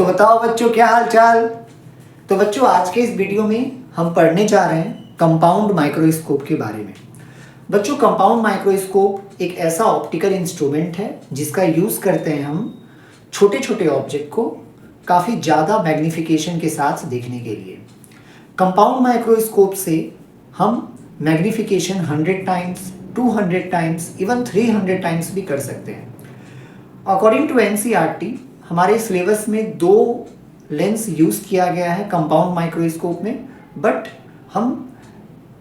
तो बताओ बच्चों, क्या हाल चाल। तो बच्चों, आज के इस वीडियो में हम पढ़ने जा रहे हैं कंपाउंड माइक्रोस्कोप के बारे में। बच्चों, कंपाउंड माइक्रोस्कोप एक ऐसा ऑप्टिकल इंस्ट्रूमेंट है जिसका यूज़ करते हैं हम छोटे छोटे ऑब्जेक्ट को काफ़ी ज़्यादा मैग्नीफिकेशन के साथ देखने के लिए। कंपाउंड माइक्रोस्कोप से हम magnification 100 times, 200 times, even 300 times भी कर सकते हैं। अकॉर्डिंग टू एनसीईआरटी हमारे सिलेबस में 2 लेंस यूज़ किया गया है कंपाउंड माइक्रोस्कोप में, बट हम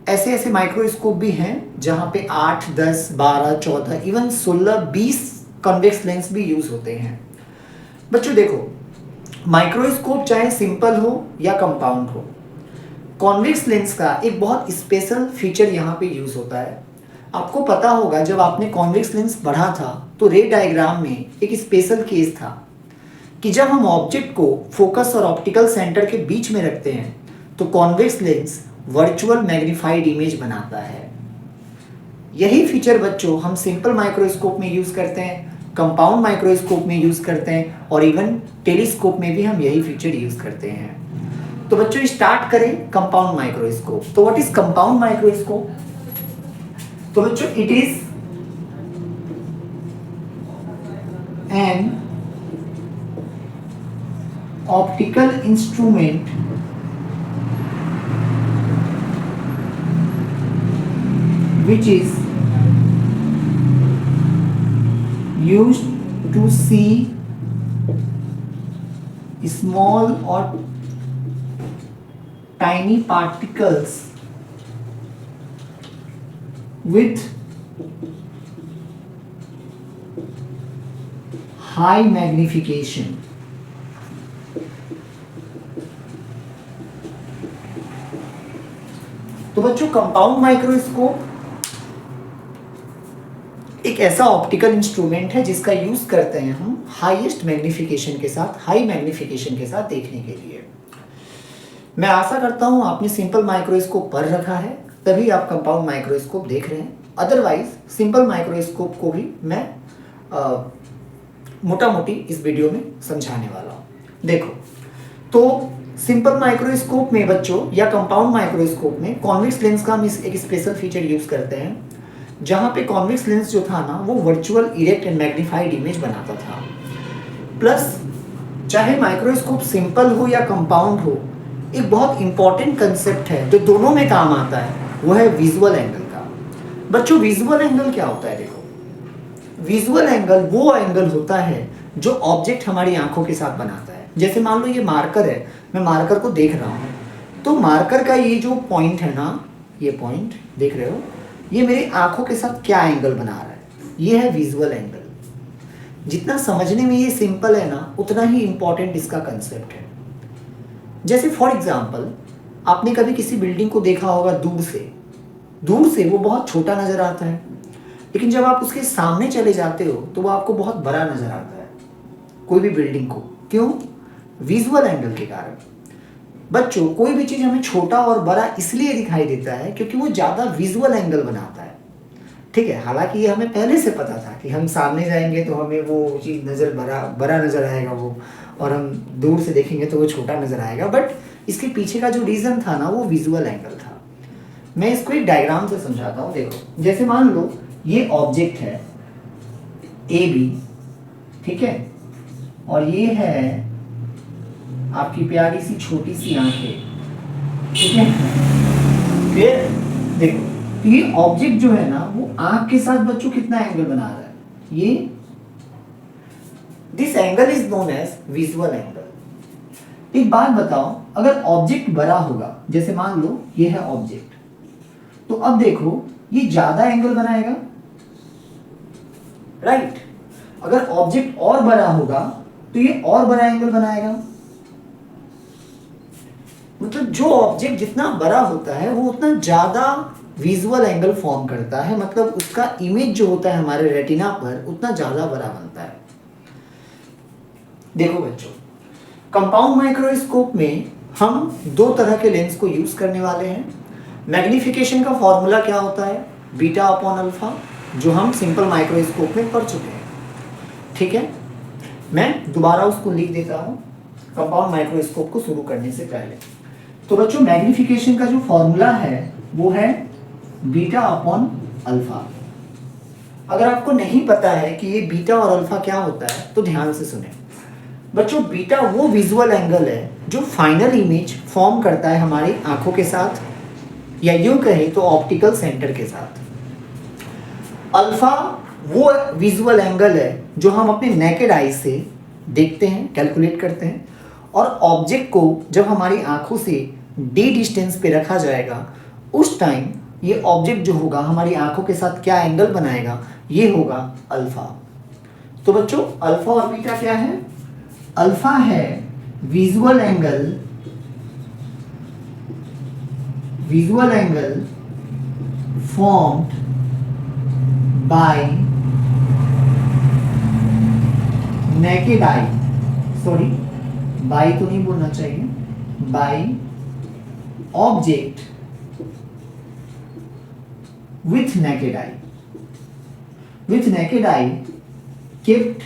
ऐसे माइक्रोस्कोप भी हैं जहाँ पे 8, 10, 12, 14, इवन 16, 20 कॉन्वेक्स लेंस भी यूज़ होते हैं। बच्चों देखो, माइक्रोस्कोप चाहे सिंपल हो या कंपाउंड हो, कॉन्वेक्स लेंस का एक बहुत स्पेशल फीचर यहाँ पे यूज़ होता है। आपको पता होगा, जब आपने कॉन्वेक्स लेंस पढ़ा था तो रे डायग्राम में एक स्पेशल केस था कि जब हम ऑब्जेक्ट को फोकस और ऑप्टिकल सेंटर के बीच में रखते हैं तो convex lens virtual magnified image बनाता है। यही फीचर बच्चों हम सिंपल माइक्रोस्कोप में यूज़ करते हैं, कंपाउंड माइक्रोस्कोप में यूज़ करते हैं और इवन टेलीस्कोप में भी हम यही फीचर यूज़ करते हैं। तो बच्चों स्टार्ट करें कंपाउंड माइक्रोस्कोप। तो व्हाट इज कंपाउंड माइक्रोस्कोप? तो बच्चों it is an optical instrument which is used to see small or tiny particles with high magnification. तो बच्चों, कंपाउंड माइक्रोस्कोप एक ऐसा ऑप्टिकल इंस्ट्रूमेंट है जिसका यूज करते हैं हम हाईएस्ट मैग्नीफिकेशन के साथ, हाई मैग्नीफिकेशन के साथ देखने के लिए। मैं आशा करता हूं आपने सिंपल माइक्रोस्कोप पढ़ रखा है, तभी आप कंपाउंड माइक्रोस्कोप देख रहे हैं। अदरवाइज सिंपल माइक्रोस्कोप को भी मैं मोटा मोटी इस वीडियो में समझाने वाला हूं। देखो, तो सिंपल माइक्रोस्कोप में बच्चों या कंपाउंड माइक्रोस्कोप में कॉन्वेक्स लेंस का हम एक स्पेशल फीचर यूज करते हैं, जहाँ पे कॉन्वेक्स लेंस जो था ना वो virtual erect and magnified image बनाता था। प्लस चाहे माइक्रोस्कोप सिंपल हो या कंपाउंड हो, एक बहुत इंपॉर्टेंट कंसेप्ट है जो दोनों में काम आता है, वो है विजुअल एंगल का। बच्चों, विजुअल एंगल क्या होता है? देखो, विजुअल एंगल वो एंगल होता है जो ऑब्जेक्ट हमारी आंखों के साथ बनाता है। जैसे मान लो ये मार्कर है, मैं मार्कर को देख रहा हूँ, तो मार्कर का ये जो पॉइंट है ना, ये पॉइंट देख रहे हो, ये मेरी आंखों के साथ क्या एंगल बना रहा है, ये है विजुअल एंगल। जितना समझने में ये सिंपल है ना, उतना ही इंपॉर्टेंट इसका कंसेप्ट है। जैसे फॉर एग्जांपल, आपने कभी किसी बिल्डिंग को देखा होगा दूर से वो बहुत छोटा नजर आता है, लेकिन जब आप उसके सामने चले जाते हो तो वो आपको बहुत बड़ा नजर आता है, कोई भी बिल्डिंग को। क्यों? विजुअल एंगल के कारण। बच्चों, कोई भी चीज़ हमें छोटा और बड़ा इसलिए दिखाई देता है क्योंकि वो ज़्यादा विजुअल एंगल बनाता है। ठीक है, हालांकि ये हमें पहले से पता था कि हम सामने जाएंगे तो हमें वो चीज़ नज़र बड़ा नज़र आएगा वो, और हम दूर से देखेंगे तो वो छोटा नज़र आएगा। बट इसके पीछे का जो रीज़न था ना, वो विजुअल एंगल था। मैं इसको एक डायग्राम से समझाता हूँ। देखो, जैसे मान लो ये ऑब्जेक्ट है AB, ठीक है, और ये है आपकी प्यारी सी छोटी सी आंखें, ठीक है। फिर देखो, ये ऑब्जेक्ट जो है ना, वो आंख के साथ बच्चों कितना एंगल बना रहा है, ये this angle is known as visual angle. एक बात बताओ, अगर ऑब्जेक्ट बड़ा होगा, जैसे मान लो ये है ऑब्जेक्ट, तो अब देखो ये ज्यादा एंगल बनाएगा, राइट। अगर ऑब्जेक्ट और बड़ा होगा तो ये और बड़ा एंगल बनाएगा। मतलब जो ऑब्जेक्ट जितना बड़ा होता है वो उतना ज्यादा विजुअल एंगल फॉर्म करता है, मतलब उसका इमेज जो होता है हमारे रेटिना पर उतना ज्यादा बड़ा बनता है। देखो बच्चों, कंपाउंड माइक्रोस्कोप में हम 2 तरह के लेंस को यूज करने वाले हैं। मैग्नीफिकेशन का फॉर्मूला क्या होता है? बीटा अपॉन अल्फा, जो हम सिंपल माइक्रोस्कोप में पढ़ चुके हैं। ठीक है, मैं दोबारा उसको लिख देता हूँ। कंपाउंड माइक्रोस्कोप को शुरू करने से पहले। तो बच्चों मैग्निफिकेशन का जो फॉर्मूला है वो है बीटा अपॉन अल्फा। अगर आपको नहीं पता है कि ये बीटा और अल्फा क्या होता है तो ध्यान से सुने बच्चों। बीटा वो विजुअल एंगल है जो फाइनल इमेज फॉर्म करता है हमारी आंखों के साथ, या यूं कहें तो ऑप्टिकल सेंटर के साथ। अल्फा वो विजुअल एंगल है जो हम अपने नेकेड आई से देखते हैं, कैलकुलेट करते हैं, और ऑब्जेक्ट को जब हमारी आंखों से डी डिस्टेंस पे रखा जाएगा उस टाइम ये ऑब्जेक्ट जो होगा हमारी आंखों के साथ क्या एंगल बनाएगा, ये होगा अल्फा। तो बच्चों अल्फा और बीटा क्या है? अल्फा है visual angle formed by naked eye, sorry by तो नहीं बोलना चाहिए, by object with naked eye kept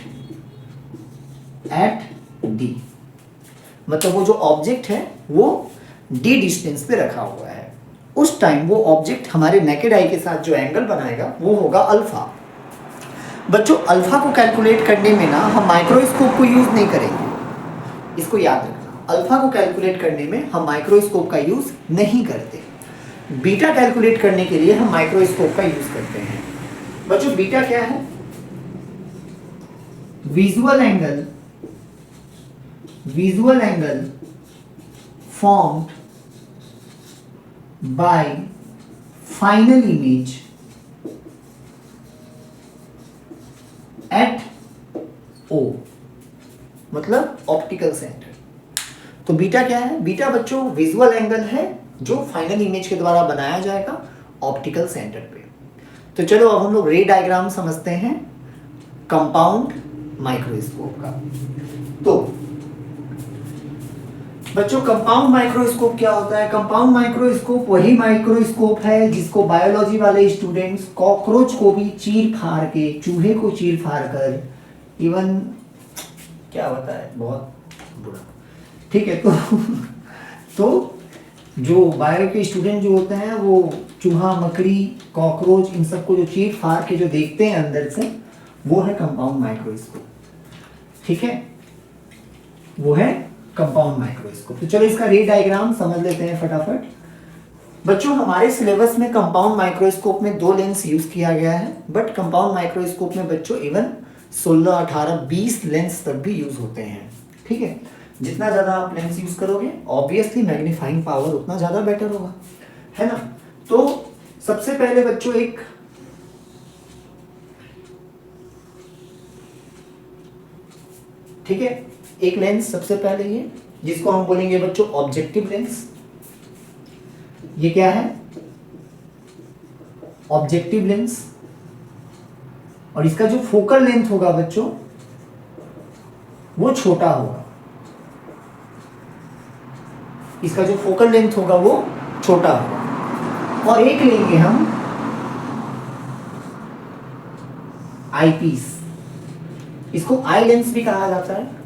at D, मतलब वो जो ऑब्जेक्ट है वो D डिस्टेंस पे रखा हुआ है, उस टाइम वो ऑब्जेक्ट हमारे नेकेड आई के साथ जो एंगल बनाएगा वो होगा अल्फा। बच्चों अल्फा को कैलकुलेट करने में ना हम माइक्रोस्कोप को यूज नहीं करेंगे, इसको याद रखना। अल्फा को कैलकुलेट करने में हम माइक्रोस्कोप का यूज नहीं करते। बीटा कैलकुलेट करने के लिए हम माइक्रोस्कोप का यूज करते हैं। बच्चों बीटा क्या है? Visual angle formed by final image at O, मतलब ऑप्टिकल सेंटर। तो बीटा क्या है? बीटा बच्चों विजुअल एंगल है जो फाइनल इमेज के द्वारा बनाया जाएगा ऑप्टिकल सेंटर पे। तो चलो अब हम लोग रे डायग्राम समझते हैं कंपाउंड माइक्रोस्कोप का। तो बच्चों कंपाउंड माइक्रोस्कोप क्या होता है? कंपाउंड माइक्रोस्कोप वही माइक्रोस्कोप है जिसको बायोलॉजी वाले स्टूडेंट्स कॉकरोच को भी चीर फाड़ के, चूहे को चीर फाड़ कर, इवन क्या होता है बहुत बुरा, ठीक है। तो जो बायो के स्टूडेंट जो होते हैं वो चूहा, मकड़ी, कॉकरोच इन सबको जो चीर फाड़ के जो देखते हैं अंदर से, वो है कंपाउंड माइक्रोस्कोप, ठीक है, वो है कंपाउंड माइक्रोस्कोप। तो चलो इसका रे डायग्राम समझ लेते हैं फटाफट। बच्चों हमारे सिलेबस में कंपाउंड माइक्रोस्कोप में 2 लेंस यूज किया गया है, बट कंपाउंड माइक्रोस्कोप में बच्चों इवन 16, 18, 20 लेंस तक भी यूज होते हैं, ठीक है। जितना ज़्यादा आप लेंस यूज करोगे ऑब्वियसली मैग्नीफाइंग पावर उतना ज़्यादा बेटर होगा, है ना। तो सबसे पहले बच्चों ठीक है, एक लेंस सबसे पहले ये जिसको हम बोलेंगे बच्चों ऑब्जेक्टिव लेंस। ये क्या है? Objective lens. और इसका जो फोकल लेंथ होगा बच्चों वो छोटा होगा, इसका जो फोकल लेंथ होगा वो छोटा होगा। और एक लेंगे हम आईपीस, इसको आई लेंस भी कहा जाता है।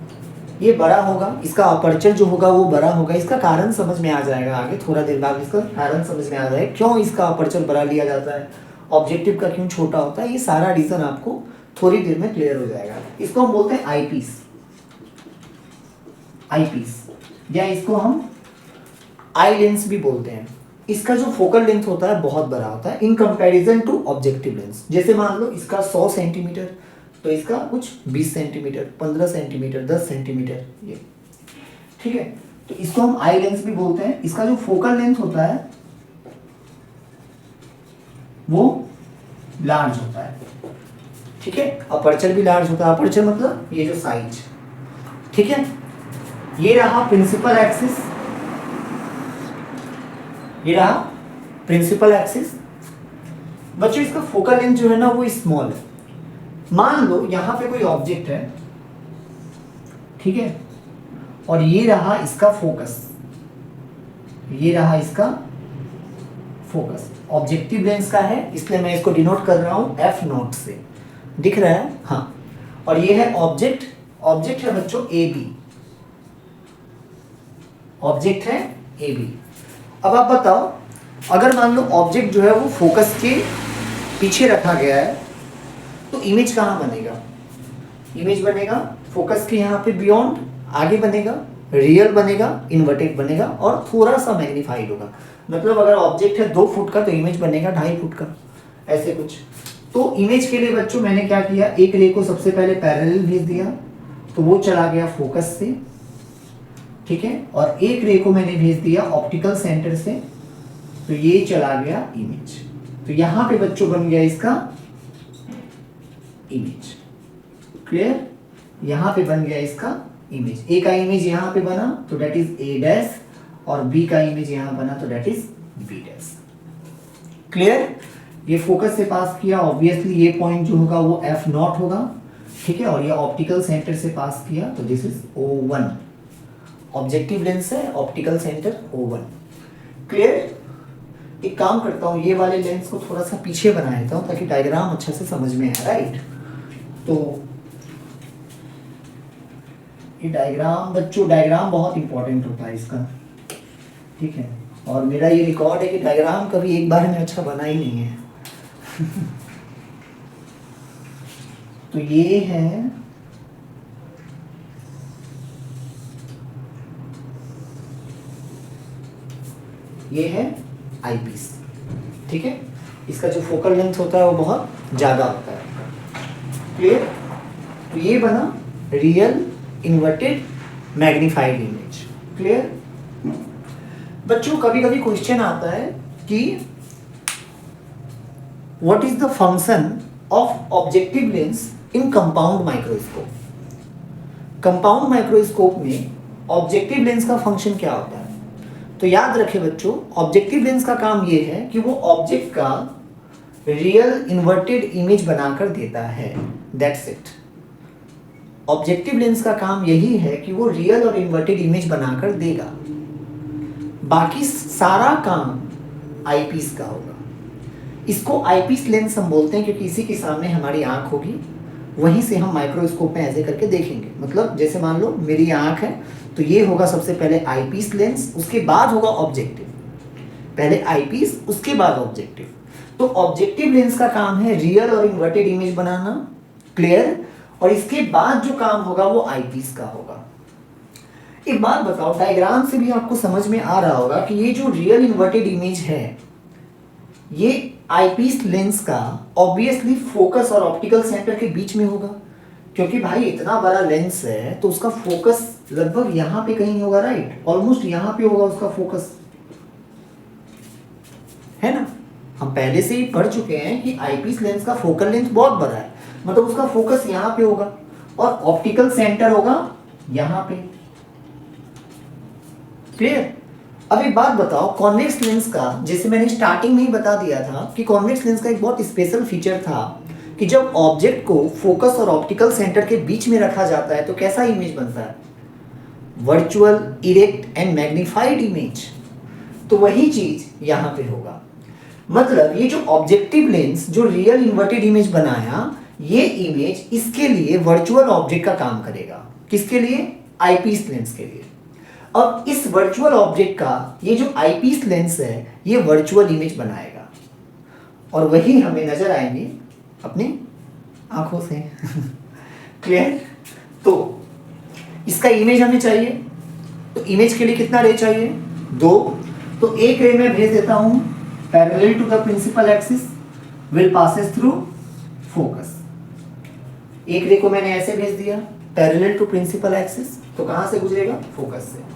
ये बड़ा होगा, इसका अपर्चर जो होगा वो बड़ा होगा। इसका कारण समझ में आ जाएगा आगे, थोड़ा देर बाद इसका कारण समझ में आ जाएगा क्यों इसका अपर्चर बड़ा लिया जाता है, ऑब्जेक्टिव का क्यों छोटा होता है। ये सारा रीजन आपको थोड़ी देर में क्लियर हो जाएगा। इसको हम बोलते हैं आईपीस, या इसको हम आई लेंस भी बोलते हैं। इसका जो फोकल लेंथ होता है बहुत बड़ा होता है in comparison to objective lens. जैसे मान लो इसका 100 सेंटीमीटर तो इसका कुछ 20 सेंटीमीटर, 15 सेंटीमीटर, 10 सेंटीमीटर, ये ठीक है। तो इसको हम आई लेंस भी बोलते हैं। इसका जो फोकल लेंथ होता है वो लार्ज होता है, ठीक है। अपर्चर भी लार्ज होता है, अपर्चर मतलब ये जो साइज, ठीक है। ये रहा प्रिंसिपल एक्सिस, ये रहा प्रिंसिपल एक्सिस। बच्चों इसका फोकल लेंथ जो है ना वो स्मॉल है। मान लो यहां पे कोई ऑब्जेक्ट है, ठीक है, और ये रहा इसका फोकस, ये रहा इसका फोकस। ऑब्जेक्टिव लेंस का है इसलिए मैं इसको डिनोट कर रहा हूं एफ नोट से, दिख रहा है, हाँ। और ये है ऑब्जेक्ट, ऑब्जेक्ट है बच्चों ए बी, ऑब्जेक्ट है ए बी। अब आप बताओ, अगर मान लो ऑब्जेक्ट जो है वो फोकस के पीछे रखा गया है तो इमेज कहाँ बनेगा? इमेज बनेगा फोकस के यहाँ पे बियॉन्ड, आगे बनेगा, रियल बनेगा, इन्वर्टेड बनेगा और थोड़ा सा मैग्नीफाइड होगा। मतलब अगर ऑब्जेक्ट है 2 फुट का तो इमेज बनेगा 2.5 फुट का, ऐसे कुछ। तो इमेज के लिए बच्चों मैंने क्या किया, एक रे को सबसे पहले पैरेलल भेज दिया तो वो चला गया फोकस से, ठीक है, और एक रे को मैंने भेज दिया ऑप्टिकल सेंटर से तो ये चला गया इमेज। तो यहां पे बच्चों बन गया इसका इमेज। क्लियर? यहां पे बन गया इसका इमेज। ए का इमेज यहां पे बना तो दैट इज ए डैश और बी का इमेज यहां बना तो that is B dash. Clear? ये फोकस से पास किया, ऑब्वियसली ये पॉइंट जो होगा वो एफ नॉट होगा, ठीक है, और ये ऑप्टिकल सेंटर से पास किया तो this is O1। Objective lens है, ऑप्टिकल सेंटर O1। क्लियर? एक काम करता हूँ, ये वाले लेंस को थोड़ा सा पीछे बना देता हूँ ताकि डायग्राम अच्छा से समझ में आए, राइट? तो ये डायग्राम बच्चों, डायग्राम बहुत इंपॉर्टेंट होता है इसका, ठीक है, और मेरा ये रिकॉर्ड है कि डायग्राम कभी एक बार में अच्छा बना ही नहीं है। तो ये है आईपीस, ठीक है, इसका जो फोकल लेंथ होता है वो बहुत ज्यादा होता है। क्लियर? तो ये बना real inverted magnified image. Clear? बच्चों कभी कभी क्वेश्चन आता है कि what is the function of objective lens in compound microscope. Compound microscope में ऑब्जेक्टिव लेंस का फंक्शन क्या होता है? तो याद रखें बच्चों, ऑब्जेक्टिव लेंस का काम ये है कि वो ऑब्जेक्ट का रियल इन्वर्टेड इमेज बनाकर देता है, दैट्स इट। ऑब्जेक्टिव लेंस का काम यही है कि वो रियल और इन्वर्टेड इमेज बनाकर देगा, बाकी सारा काम आईपीस का होगा। इसको आईपीस लेंस हम बोलते हैं क्योंकि इसी के सामने हमारी आंख होगी, वहीं से हम माइक्रोस्कोप में ऐसे करके देखेंगे। मतलब जैसे मान लो मेरी आंख है तो ये होगा सबसे पहले आईपीस लेंस, उसके बाद होगा ऑब्जेक्टिव, पहले आईपीस उसके बाद ऑब्जेक्टिव। तो ऑब्जेक्टिव लेंस का काम है रियल और इन्वर्टेड इमेज बनाना। क्लियर? और इसके बाद जो काम होगा वो आईपीस का होगा। एक बात बताओ, डायग्राम से भी आपको समझ में आ रहा होगा कि ये जो रियल इन्वर्टेड इमेज है ये आईपीस लेंस का ऑब्वियसली फोकस और ऑप्टिकल सेंटर के बीच में होगा, क्योंकि भाई इतना बड़ा लेंस है तो उसका फोकस लगभग यहाँ पे कहीं होगा, राइट? ऑलमोस्ट यहाँ पे होगा उसका फोकस, है ना? हम पहले से ही पढ़ चुके हैं कि आईपीस लेंस का फोकल लेंथ बहुत बड़ा है, मतलब उसका फोकस यहाँ पे होगा और ऑप्टिकल सेंटर होगा यहाँ पे। क्लियर? अब एक बात बताओ, कॉन्वेक्स लेंस का, जैसे मैंने स्टार्टिंग में ही बता दिया था कि कॉन्वेक्स लेंस का एक बहुत स्पेशल फीचर था कि जब ऑब्जेक्ट को फोकस और ऑप्टिकल सेंटर के बीच में रखा जाता है तो कैसा इमेज बनता है? Virtual, erect and magnified image. तो वही चीज यहाँ पे होगा। मतलब ये जो ऑब्जेक्टिव लेंस जो रियल इन्वर्टेड इमेज बनाया, ये इमेज इसके लिए वर्चुअल ऑब्जेक्ट का काम करेगा। किसके लिए? आईपीस लेंस के लिए। अब इस वर्चुअल ऑब्जेक्ट का ये जो आईपीस लेंस है ये वर्चुअल इमेज बनाएगा और वही हमें नजर आएंगे अपनी आंखों से। क्लियर? तो इसका इमेज हमें चाहिए, तो इमेज के लिए कितना रे चाहिए? 2। तो एक रे में भेज देता हूं parallel to the principal axis, will passes through focus. एक रे को मैंने ऐसे भेज दिया पैरेलल टू प्रिंसिपल एक्सिस, तो कहां से गुजरेगा? फोकस से।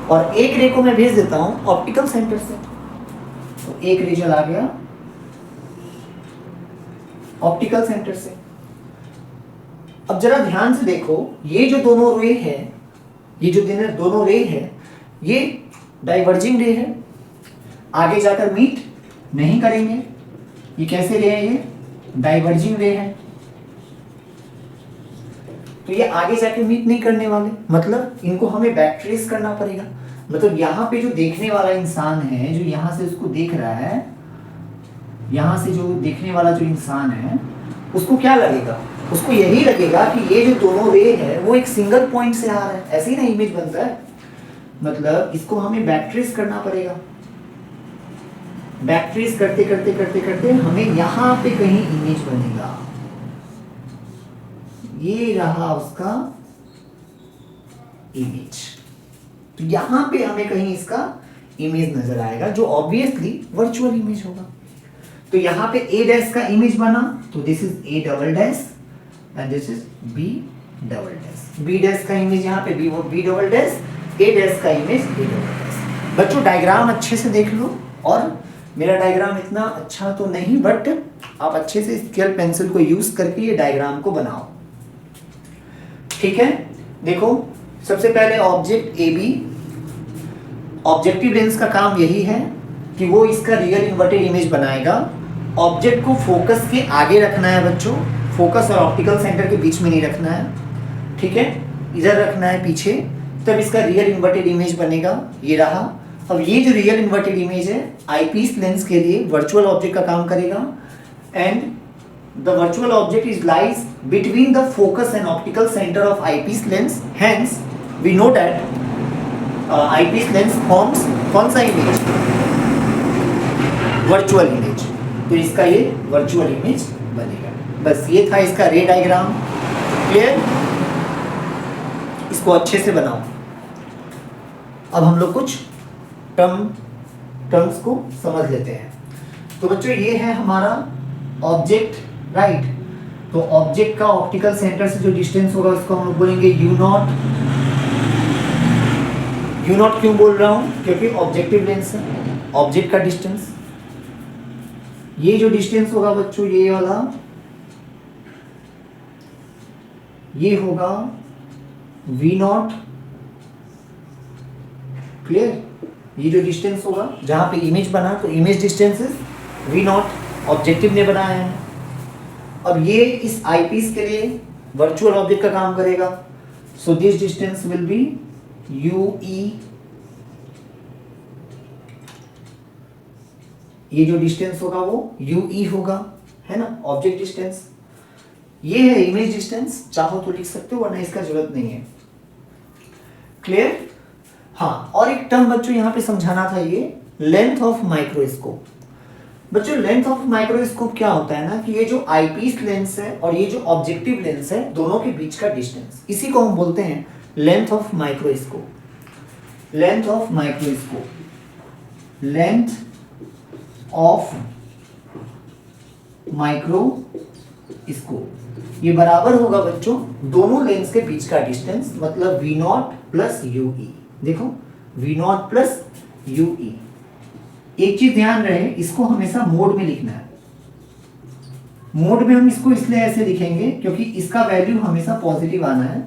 और एक रे को मैं भेज देता हूं ऑप्टिकल सेंटर से, तो एक रे चला गया ऑप्टिकल सेंटर से। अब जरा ध्यान से देखो, ये जो दोनों रे है, ये जो दोनों रे है, ये डाइवर्जिंग रे है, आगे जाकर मीट नहीं करेंगे। ये कैसे रे है? ये डाइवर्जिंग रे है, तो ये आगे जाके मीट नहीं करने वाले, मतलब इनको हमें बैक ट्रेस करना पड़ेगा। मतलब यहाँ पे जो देखने वाला इंसान है, जो यहाँ से उसको देख रहा है, यहाँ से जो देखने वाला जो इंसान है उसको क्या लगेगा? उसको यही लगेगा कि ये जो दोनों रे है वो एक सिंगल पॉइंट से आ रहा है, ऐसे ही ना इमेज बनता है। मतलब इसको हमें बैक ट्रेस करना पड़ेगा। बैक ट्रेस करते करते करते करते हमें यहां पे कहीं इमेज बनेगा। ये रहा उसका इमेज। तो यहां पे हमें कहीं इसका इमेज नजर आएगा जो ऑब्वियसली वर्चुअल इमेज होगा। तो यहां पे ए डैश का इमेज बना, तो this is A double dash and this is B double dash. B dash का इमेज यहां पे B double dash, A dash का इमेज ए डबल डैश। बच्चों डायग्राम अच्छे से देख लो, और मेरा डायग्राम इतना अच्छा तो नहीं, बट आप अच्छे से स्केल पेंसिल को यूज करके ये डायग्राम को बनाओ। ठीक है, देखो सबसे पहले object A B. Objective lens का काम यही है कि वो इसका रियल इन्वर्टेड इमेज बनाएगा। ऑब्जेक्ट को फोकस के आगे रखना है बच्चों, फोकस और ऑप्टिकल सेंटर के बीच में नहीं रखना है, ठीक है, इधर रखना है पीछे, तब इसका रियल इन्वर्टेड इमेज बनेगा। ये रहा। अब ये जो रियल इन्वर्टेड इमेज है आईपीस लेंस के लिए वर्चुअल ऑब्जेक्ट का काम करेगा, and the virtual object is lies between the focus and optical centre of eyepiece lens, hence we know that eyepiece lens forms कौन सा इमेज, वर्चुअल इमेज। तो इसका ये वर्चुअल इमेज बनेगा। बस ये था इसका रे डायग्राम। क्लियर? इसको अच्छे से बनाओ। अब हम लोग कुछ टर्म्स को समझ लेते हैं। तो बच्चों ये है हमारा ऑब्जेक्ट, राइट। तो ऑब्जेक्ट का ऑप्टिकल सेंटर से जो डिस्टेंस होगा उसको हम लोग बोलेंगे यू नॉट। यू नॉट क्यों बोल रहा हूं? क्योंकि ऑब्जेक्टिव लेंस है, ऑब्जेक्ट का डिस्टेंस। ये जो डिस्टेंस होगा बच्चों ये वाला, ये होगा वी नॉट। क्लियर? ये जो डिस्टेंस होगा जहां पे इमेज बना, तो image distance is V naught, objective ने बनाया है। अब ये इस आईपीस के लिए वर्चुअल ऑब्जेक्ट का काम करेगा। So this distance will be you ई। ये जो डिस्टेंस होगा वो यू ई होगा, है ना, ऑब्जेक्ट डिस्टेंस। ये है इमेज डिस्टेंस, चाहो तो लिख सकते हो वरना इसका जरूरत नहीं है। क्लियर? हाँ, और एक टर्म बच्चों यहां पे समझाना था, ये लेंथ ऑफ माइक्रोस्कोप। बच्चों लेंथ ऑफ माइक्रोस्कोप क्या होता है ना, कि ये जो आईपीस लेंस है और ये जो ऑब्जेक्टिव लेंस है दोनों के बीच का डिस्टेंस, इसी को हम बोलते हैं length of microscope. Length of microscope, length of microscope, ये बराबर होगा बच्चों दोनों लेंस के बीच का डिस्टेंस, मतलब V naught plus U E. देखो V naught plus U E. एक चीज ध्यान रहे, इसको हमेशा मोड में लिखना है। मोड में हम इसको इसलिए ऐसे लिखेंगे क्योंकि इसका वैल्यू हमेशा पॉजिटिव आना है,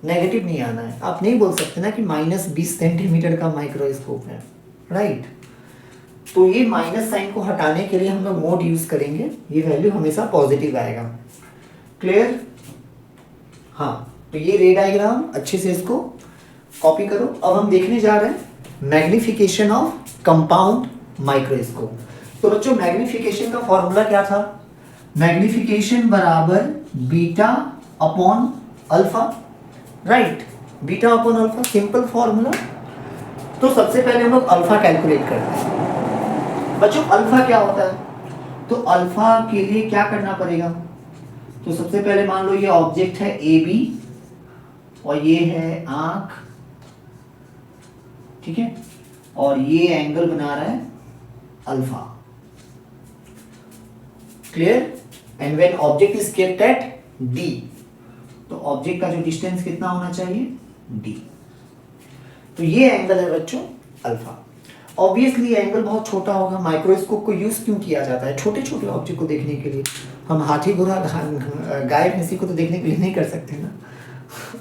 नेगेटिव नहीं आना है। आप नहीं बोल सकते ना कि -20 सेंटीमीटर का माइक्रोस्कोप है, राइट। तो ये माइनस साइन को हटाने के लिए हम लोग मोड यूज करेंगे, ये वैल्यू हमेशा पॉजिटिव आएगा। क्लियर? हाँ, तो ये रे डायग्राम अच्छे से इसको कॉपी करो। अब हम देखने जा रहे हैं मैग्निफिकेशन ऑफ कंपाउंड माइक्रोस्कोप। तो बच्चों मैग्निफिकेशन का फॉर्मूला क्या था? मैग्निफिकेशन बराबर beta upon alpha, right. Beta upon alpha, simple formula. तो सबसे पहले हम लोग अल्फा कैलकुलेट करते हैं। बच्चों अल्फा क्या होता है? तो अल्फा के लिए क्या करना पड़ेगा? तो सबसे पहले मान लो ये ऑब्जेक्ट है ए बी और ये है आंख, ठीक है, और ये एंगल बना रहा है alpha. Clear? And when object is kept at D, तो ऑब्जेक्ट का जो डिस्टेंस कितना होना चाहिए? डी। तो ये एंगल है बच्चों अल्फा। ऑब्वियसली एंगल बहुत छोटा होगा। माइक्रोस्कोप को यूज क्यों किया जाता है? छोटे छोटे ऑब्जेक्ट को देखने के लिए। हम हाथी घोड़ा गाय भैंसी को तो देखने के लिए नहीं कर सकते ना,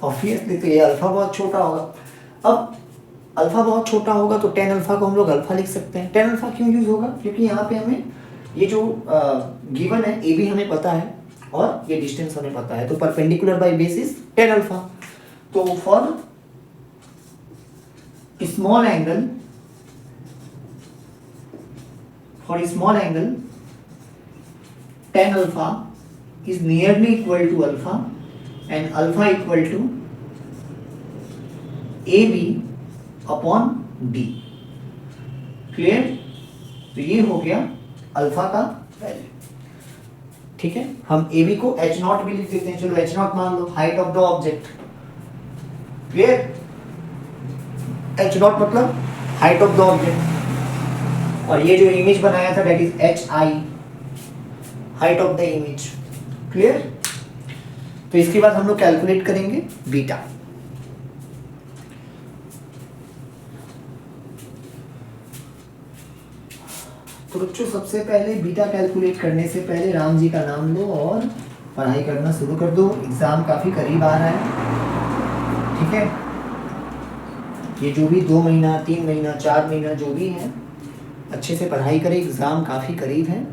ऑब्वियसली। तो ये अल्फा बहुत छोटा होगा। अब अल्फा बहुत छोटा होगा तो टेन अल्फा को हम लोग अल्फा लिख सकते हैं। टेन अल्फा क्यों यूज होगा? क्योंकि यहाँ पे हमें ये जो गिवन है ए बी हमें पता है और ये डिस्टेंस हमें पता है, तो perpendicular by base is tan alpha. तो for small angle, for a small angle 10 alpha is nearly equal to alpha and alpha equal to AB upon D. Clear? तो ये हो गया अल्फा का वैल्यू। ठीक है, हम AB को H नॉट भी लिख देते हैं, चलो H नॉट मान लो, height of the object. Clear? H naught मतलब हाइट ऑफ द ऑब्जेक्ट, और ये जो इमेज बनाया था that is HI, height of the image. Clear? तो इसके बाद हम लोग कैलकुलेट करेंगे बीटा। तो बच्चों सबसे पहले बीटा कैलकुलेट करने से पहले राम जी का नाम लो और पढ़ाई करना शुरू कर दो। एग्जाम काफी करीब आ रहा है। ठीक है, ये जो भी 2 महीना 3 महीना 4 महीना जो भी है, अच्छे से पढ़ाई करें, एग्जाम काफी करीब है।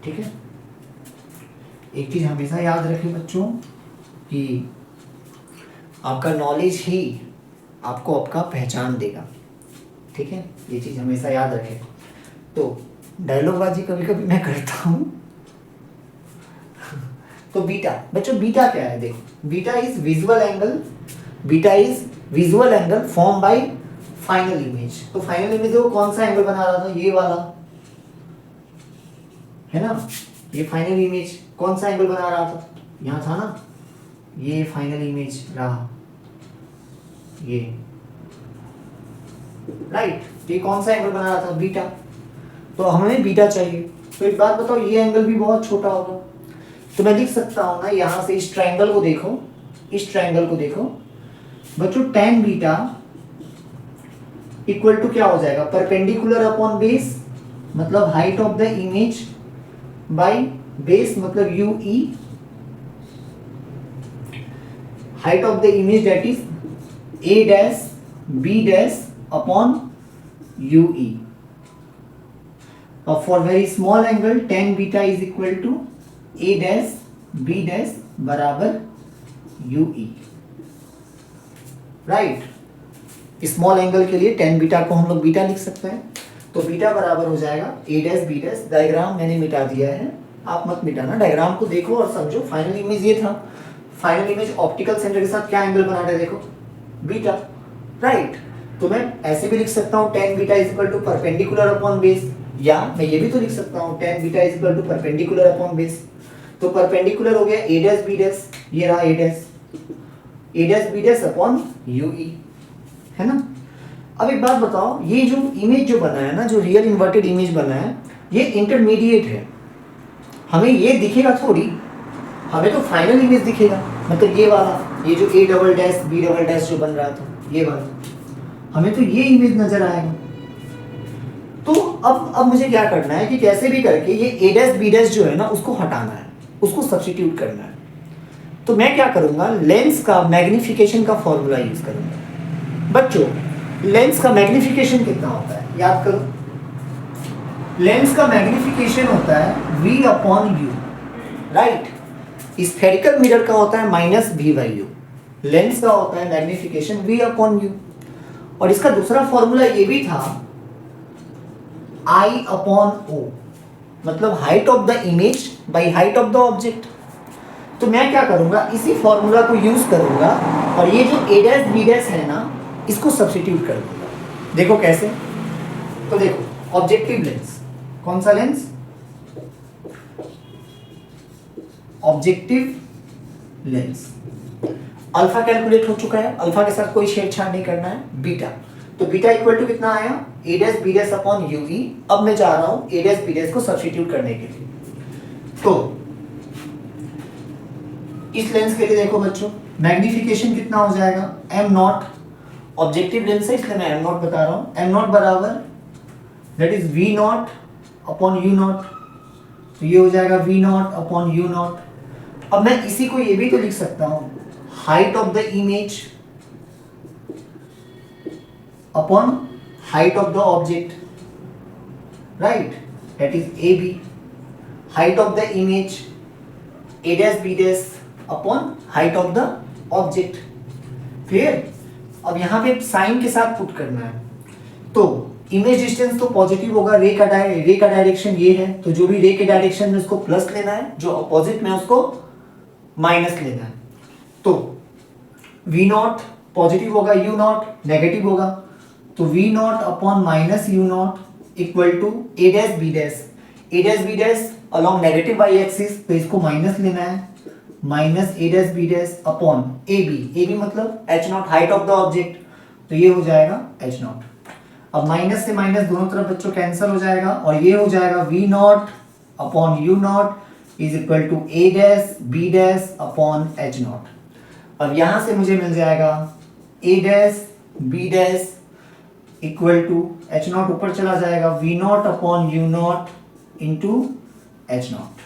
ठीक है, एक चीज हमेशा याद रखें बच्चों कि आपका नॉलेज ही आपको आपका पहचान देगा। ठीक है, ये चीज हमेशा याद रखें। तो डायलॉगबाजी कभी कभी मैं करता हूँ। तो बीटा बच्चों, बीटा क्या है? देखो, beta is visual angle, beta is visual angle form by final image. तो फाइनल इमेज वो कौन सा एंगल बना रहा था? ये वाला है ना। ये फाइनल इमेज कौन सा एंगल बना रहा था? यहाँ था ना, ये फाइनल इमेज रहा ये, राइट। ये कौन सा एंगल बना रहा था? बीटा। तो हमें बीटा चाहिए। तो एक बात बताओ, ये एंगल भी बहुत छोटा होगा, तो मैं लिख सकता हूँ ना, यहाँ से इस ट्रायंगल को देखो, इस ट्रायंगल को देखो बच्चों, tan बीटा इक्वल टू क्या हो जाएगा? परपेंडिकुलर अपॉन बेस मतलब height of the image by base मतलब UE, height of the image that is A dash B dash upon UE। और for very small angle tan beta is equal to A dash B dash बराबर UE, right. Small angle के लिए tan beta को हम लोग beta लिख सकते हैं। तो बीटा बराबर हो जाएगा A dash B dash. Diagram मैंने मिटा दिया है, आप मत मिटाना, डायग्राम को देखो और समझो। फाइनल इमेज ये था, फाइनल इमेज ऑप्टिकल सेंटर के साथ क्या एंगल बना रहे? देखो बीटा, राइट। तो मैं ऐसे भी लिख सकता हूँ tan beta is equal to perpendicular upon base, या मैं ये भी तो लिख सकता हूँ tan beta is equal to perpendicular upon base. तो परपेंडिकुलर हो गया A डैश B डैश, ये रहा A dash B dash upon UE, है ना। अब एक बात बताओ, ये जो इमेज जो बना है ना, जो रियल इन्वर्टेड इमेज बना है, ये इंटरमीडिएट है। हमें ये दिखेगा थोड़ी, हमें तो फाइनल इमेज दिखेगा, मतलब ये वाला, ये जो A double dash B double dash जो बन रहा था, ये वाला, हमें तो ये इमेज नजर आएगा। तो अब मुझे क्या करना है कि कैसे भी करके ये A डैश B डैश जो है ना, उसको हटाना है, उसको सब्स्टिट्यूट करना है। तो मैं क्या करूंगा, लेंस का मैग्निफिकेशन का फॉर्मूला यूज करूंगा। बच्चों, लेंस का मैग्निफिकेशन कितना होता है? याद करो, लेंस का मैग्निफिकेशन होता है V upon U, right. Spherical mirror का होता है -V/U, लेंस का होता है मैग्निफिकेशन V अपॉन U। और इसका दूसरा फॉर्मूला ये भी था I अपॉन O, मतलब height of the image by height of the object. तो मैं क्या करूंगा, इसी फॉर्मूला को यूज करूंगा और ये जो A डैश B डैश है ना, इसको सब्स्टिट्यूट कर दूंगा। देखो कैसे, तो देखो ऑब्जेक्टिव लेंस, कौन सा lens? Objective lens. Alpha calculate हो चुका है, अल्फा के साथ कोई छेड़छाड़ नहीं करना है। बीटा, तो बीटा इक्वल टू कितना आया? A dash B dash upon UE। अब मैं जा रहा हूं A डैश B डैश को सब्स्टिट्यूट करने के लिए। तो इस लेंस के लिए देखो बच्चों, मैग्निफिकेशन कितना हो जाएगा? M नॉट, ऑब्जेक्टिव लेंस है इसलिए मैं M नॉट बता रहा हूं। M नॉट बराबर that is V naught upon U not. तो ये हो जाएगा V naught upon U not. अब मैं इसी को ये भी तो लिख सकता हूं, height of the image upon height of the object, right, that is AB। Height of the image A dash B dash upon height of the object. Clear? अब यहाँ पे साइन के साथ पुट करना है। तो इमेज डिस्टेंस तो positive होगा, रे का डायरेक्शन ये है, तो जो भी रे के डायरेक्शन में उसको प्लस लेना है, जो अपोजिट में उसको माइनस लेना है। तो वी नॉट पॉजिटिव होगा, यू नॉट नेगेटिव होगा, तो V naught upon minus U naught equal to A dash B dash. A dash B dash along negative Y axis, तो इसको माइनस लेना है, minus A dash B dash upon A B मतलब H naught height of the object, तो ये हो जाएगा H naught. अब माइनस से माइनस दोनों तरफ बच्चों कैंसिल हो जाएगा और ये हो जाएगा V naught upon U naught is equal to A dash B dash upon H naught. अब यहां से मुझे मिल जाएगा A dash B dash equal to H naught ऊपर चला जाएगा, V naught upon U naught into H naught.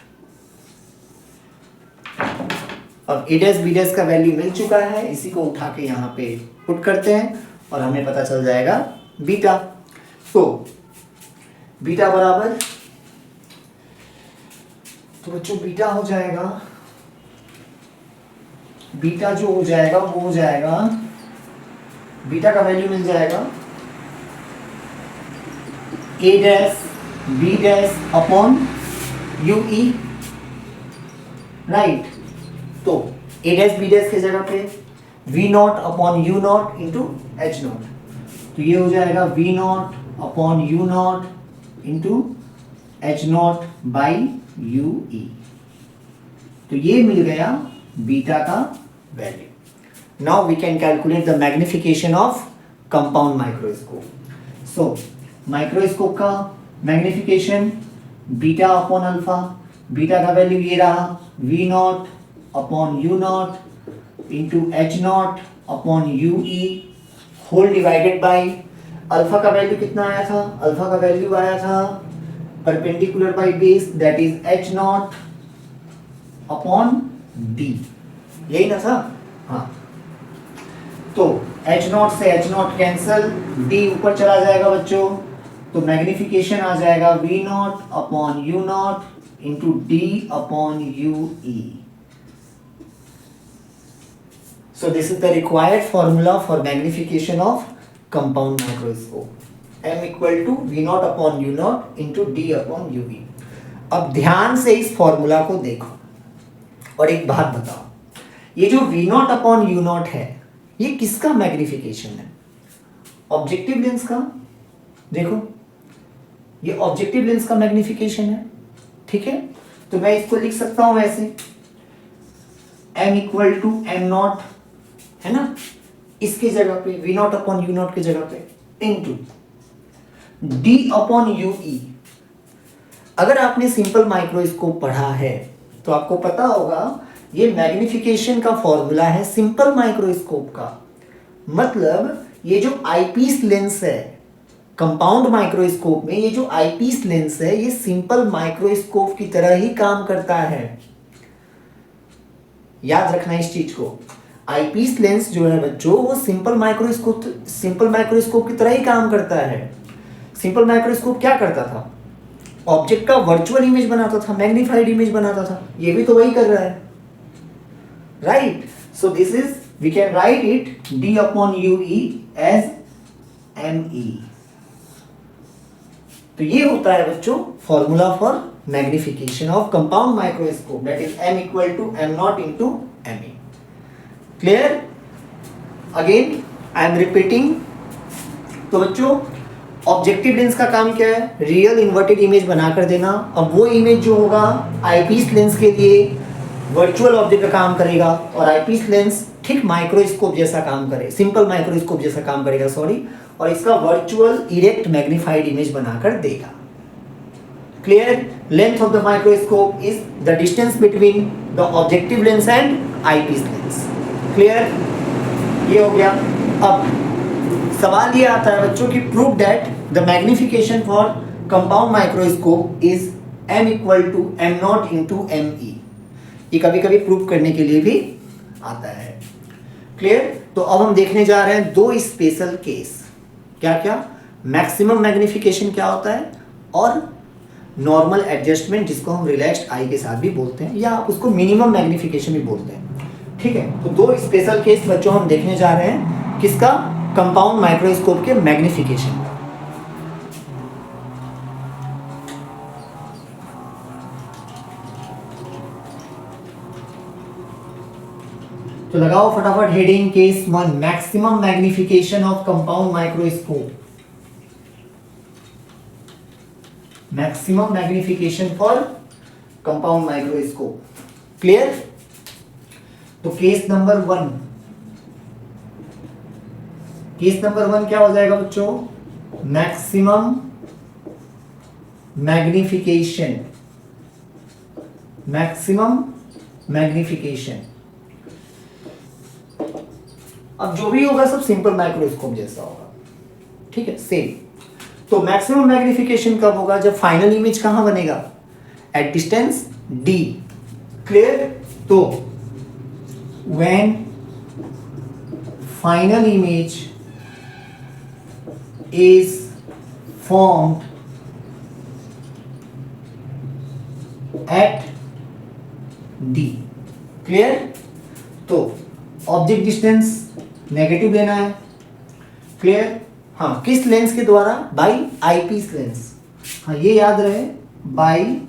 अब ए डैश बी डैश का वैल्यू मिल चुका है, इसी को उठा के यहाँ पे पुट करते हैं और हमें पता चल जाएगा बीटा। तो बीटा बराबर, तो बच्चों बीटा हो जाएगा, बीटा जो हो जाएगा वो हो जाएगा, बीटा का वैल्यू मिल जाएगा A dash B dash upon U E, right. तो ए डैश बी डैश की जगह पे V naught upon U naught into H naught, तो ये हो जाएगा V naught upon U naught into H naught by U E. तो ये मिल गया बीटा का value. Now we can calculate the magnification of compound microscope. So microscope का magnification beta upon alpha, beta का वैल्यू ये रहा V naught upon U naught into H naught upon U E whole divided by alpha का value कितना आया था, अल्फा का वैल्यू आया था perpendicular by base that is H naught upon D, यही ना था, हाँ। तो एच नॉट से एच नॉट कैंसल, डी ऊपर चला जाएगा बच्चों, तो मैग्निफिकेशन आ जाएगा V naught upon U naught into D upon U E. So this is the required formula for magnification of compound microscope. M equal to V naught upon U naught into D upon UV. अब ध्यान से इस formula को देखो और एक बात बताओ, ये जो V naught upon U naught है ये किसका मैग्निफिकेशन है? ऑब्जेक्टिव लेंस का। देखो ये ऑब्जेक्टिव लेंस का मैग्निफिकेशन है, ठीक है। तो मैं इसको लिख सकता हूं ऐसे M equal to M naught, है ना, इसके जगह पे V naught upon U naught की जगह पे into D upon U E. अगर आपने सिंपल माइक्रोस्कोप पढ़ा है तो आपको पता होगा ये मैग्निफिकेशन का फॉर्मूला है सिंपल माइक्रोस्कोप का। मतलब ये जो आईपीस लेंस है कंपाउंड माइक्रोस्कोप में, ये जो आईपीस लेंस है ये सिंपल माइक्रोस्कोप की तरह ही काम करता है। याद रखना इस चीज को, आईपीस लेंस जो है बच्चों वो सिंपल माइक्रोस्कोप की तरह ही काम करता है। सिंपल माइक्रोस्कोप क्या करता था? ऑब्जेक्ट का वर्चुअल इमेज बनाता था, मैग्नीफाइड इमेज बनाता था। ये भी तो वही कर रहा है, right. So this is, we can write it D upon U E as M E. तो ये होता है बच्चों formula for magnification of compound microscope, that is m equal to M naught into M E. Clear? Again I am repeating. तो बच्चों objective lens का काम क्या है? रियल इन्वर्टेड इमेज बनाकर देना। अब वो इमेज जो होगा आईपीस लेंस के लिए वर्चुअल ऑब्जेक्ट का काम करेगा और आईपीस लेंस ठीक माइक्रोस्कोप जैसा काम करे, सिंपल माइक्रोस्कोप जैसा काम करेगा, सॉरी, और इसका वर्चुअल इरेक्ट मैग्नीफाइड इमेज बनाकर देगा। Clear? Length of the microscope is the distance between the objective lens and eyepiece lens. Clear? ये हो गया। अब सवाल ये आता है बच्चों कि prove that the magnification for compound microscope is m equal to M naught into M E. ये कभी कभी प्रूव करने के लिए भी आता है। क्लियर? तो अब हम देखने जा रहे हैं दो स्पेशल केस। क्या क्या? मैक्सिमम मैग्निफिकेशन क्या होता है और नॉर्मल एडजस्टमेंट, जिसको हम रिलैक्स्ड आई के साथ भी बोलते हैं, या आप उसको मिनिमम मैग्निफिकेशन भी बोलते हैं। ठीक है, तो दो स्पेशल केस बच्चों हम देखने जा रहे हैं किसका? कंपाउंड माइक्रोस्कोप के मैग्निफिकेशन। तो लगाओ फटाफट heading case 1, maximum magnification of compound microscope, maximum magnification for compound microscope. Clear? तो केस नंबर 1, केस नंबर 1 क्या हो जाएगा बच्चों? Maximum magnification, maximum magnification. अब जो भी होगा सब सिंपल माइक्रोस्कोप जैसा होगा, ठीक है, सेम। तो मैक्सिमम मैग्निफिकेशन कब होगा? जब फाइनल इमेज कहां बनेगा? At distance d। क्लियर? तो when final image is formed eight d। Clear? तो ऑब्जेक्ट डिस्टेंस नेगेटिव लेना है। क्लियर? हाँ, किस लेंस के द्वारा? By eyepiece lens. हाँ, ये याद रहे, बाई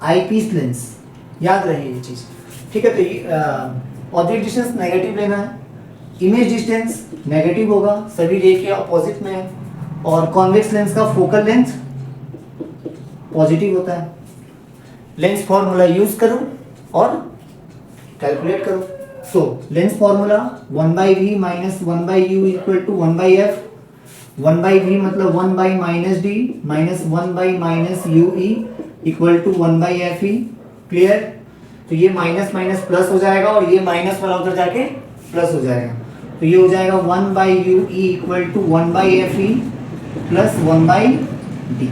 आईपीस लेंस, याद रहे ये चीज, ठीक है। तो ऑब्जेक्ट डिस्टेंस नेगेटिव लेना है, इमेज डिस्टेंस नेगेटिव होगा, सभी रे के अपोजिट में है, और कॉन्वेक्स लेंस का फोकल लेंथ पॉजिटिव होता है। लेंस फॉर्मूला यूज करो और कैलकुलेट करो। तो lens formula 1/v minus 1/u equal to 1/f। 1/v मतलब 1/-d minus 1/-ue equal to 1/fe। Clear? तो ये माइनस माइनस प्लस हो जाएगा और ये माइनस वाला उधर जाके प्लस हो जाएगा। तो ये हो जाएगा 1/ue equal to 1/fe plus 1/d।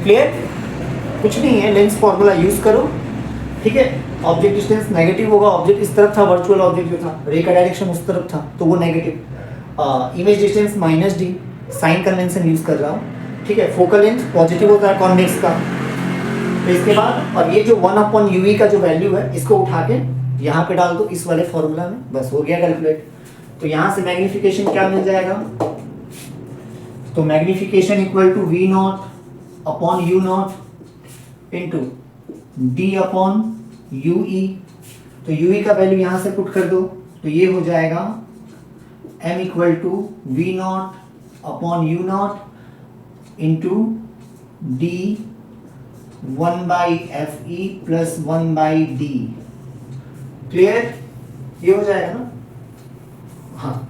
Clear? कुछ नहीं है, लेंस फॉर्मूला यूज करो, ठीक है। ऑब्जेक्ट डिस्टेंस नेगेटिव होगा, ऑब्जेक्ट इस तरफ था, वर्चुअल ऑब्जेक्ट जो था, रे का डायरेक्शन उस तरफ था, तो वो negative. Image distance -d, sign convention use कर रहा हूँ, ठीक है। फोकल लेंथ पॉजिटिव होता है कॉन्वेक्स का। तो इसके बाद और ये जो 1/UE का जो वैल्यू है, इसको उठा के यहाँ पे डाल दो इस वाले फॉर्मूला में, बस हो गया कैलकुलेट। तो यहाँ से मैग्निफिकेशन क्या मिल जाएगा? तो magnification equal to V0 upon U0 into D upon UE। तो UE का वैल्यू यहाँ से पुट कर दो, तो ये हो जाएगा M equal to V0 upon U0 into D 1/FE plus 1/D। Clear? ये हो जाएगा ना? हाँ,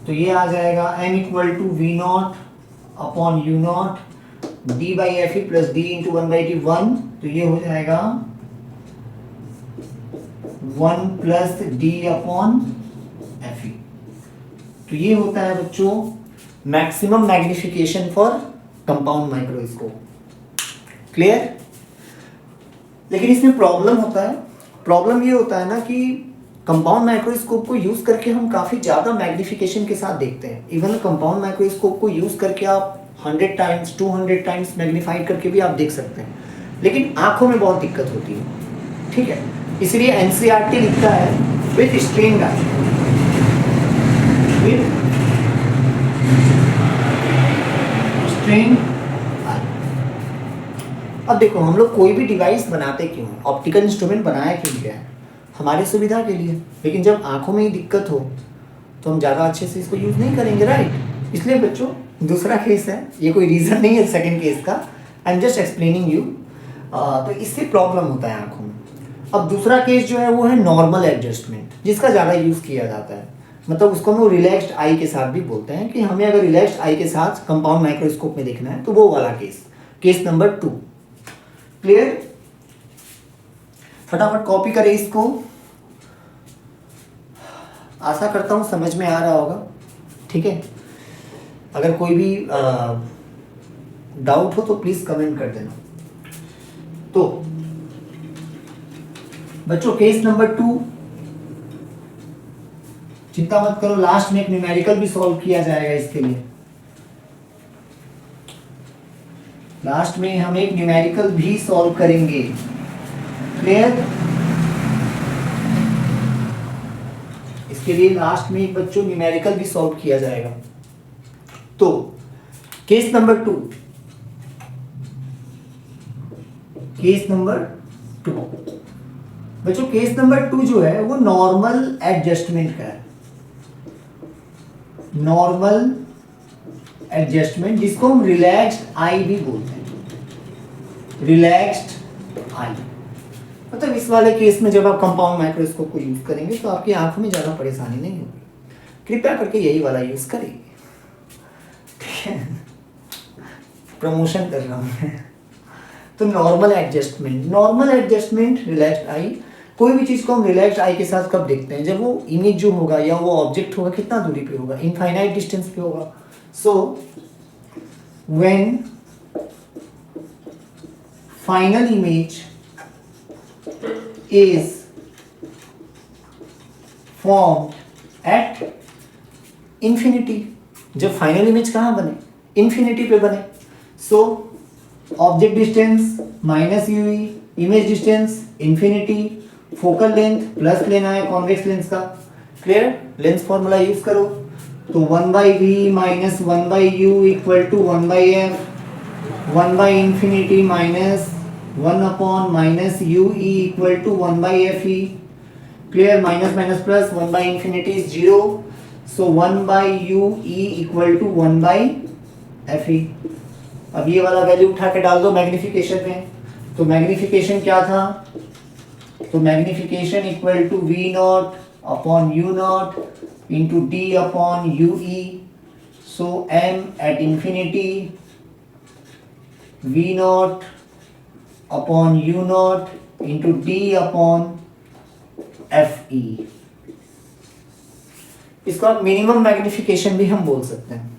तो ये आ जाएगा M equal to V0 upon U0 D/FE plus D into 1/D 1। तो ये हो जाएगा 1 प्लस D अपॉन FE। तो ये होता है बच्चों maximum magnification for compound microscope. Clear? लेकिन इसमें प्रॉब्लम होता है, प्रॉब्लम ये होता है ना कि कंपाउंड माइक्रोस्कोप को यूज करके हम काफी ज्यादा मैग्निफिकेशन के साथ देखते हैं। इवन कंपाउंड माइक्रोस्कोप को यूज करके आप 100 टाइम्स 200 टाइम्स मैग्नीफाइड करके भी आप देख सकते हैं, लेकिन आंखों में बहुत दिक्कत होती है, ठीक है। इसलिए एनसीईआरटी लिखता है with strain eye, with strain eye. अब देखो, हम लोग कोई भी डिवाइस बनाते क्यों हैं? ऑप्टिकल इंस्ट्रूमेंट बनाया क्यों गया है? हमारे सुविधा के लिए। लेकिन जब आंखों में ही दिक्कत हो तो हम ज़्यादा अच्छे से इसको यूज़ नहीं करेंगे, राइट? इसलिए बच्चों दूसरा केस है, ये कोई रीज़न नहीं है सेकंड केस का, I am just explaining you. तो इससे प्रॉब्लम होता है आंखों में। अब दूसरा केस जो है वो है नॉर्मल एडजस्टमेंट, जिसका ज़्यादा यूज़ किया जाता है। मतलब उसको हम रिलैक्स्ड आई के साथ भी बोलते हैं कि हमें अगर रिलैक्स्ड आई के साथ कंपाउंड माइक्रोस्कोप में देखना है तो वो वाला केस, केस नंबर 2। क्लियर? फटाफट कॉपी करें इसको। आशा करता हूँ समझ में आ रहा होगा, ठीक है। अगर कोई भी डाउट हो तो प्लीज कमेंट कर देना। तो बच्चों केस नंबर 2, चिंता मत करो, लास्ट में एक न्यूमेरिकल भी सॉल्व किया जाएगा इसके लिए। लास्ट में हम एक न्यूमेरिकल भी सॉल्व करेंगे। क्लियर? इसके लिए लास्ट में एक बच्चों न्यूमेरिकल भी सॉल्व किया जाएगा। तो केस नंबर 2, केस नंबर 2 बच्चों, केस नंबर 2 जो है वो नॉर्मल एडजस्टमेंट का है। नॉर्मल एडजस्टमेंट, जिसको हम रिलैक्स्ड आई भी बोलते हैं। रिलैक्स्ड आई मतलब इस वाले केस में जब आप कंपाउंड माइक्रोस्कोप को यूज करेंगे तो आपकी आंखों में ज्यादा परेशानी नहीं होगी। कृपया करके यही वाला यूज करिए, ठीक है। प्रमोशन कर रहा हूं मैं। तो नॉर्मल एडजस्टमेंट रिलैक्स्ड आई, कोई भी चीज को हम रिलैक्स्ड आई के साथ कब देखते हैं, जब वो इमेज जो होगा या वो ऑब्जेक्ट होगा कितना दूरी पे होगा, इनफाइनाइट डिस्टेंस पे होगा। So when final image is formed at infinity, जब फाइनल इमेज कहाँ बने, इंफिनिटी पे बने। So object distance minus UV, image distance infinity, focal length plus लेना है कॉन्वेक्स लेंस का। क्लियर, लेंस फॉर्मूला यूज करो तो 1/v minus 1/u equal to 1/f, 1/infinity minus 1 minus ue equal to 1/fe। Clear, minus minus plus, 1/infinity is 0, so 1/ue equal to 1/fe। अब ये वाला value उठा के डाल दो मैग्निफिकेशन में, तो मैग्निफिकेशन क्या था, तो magnification equal to v naught upon u naught into d upon ue। So m at infinity v naught upon u naught into d upon fe। इसको आप मिनिमम मैग्निफिकेशन भी हम बोल सकते हैं।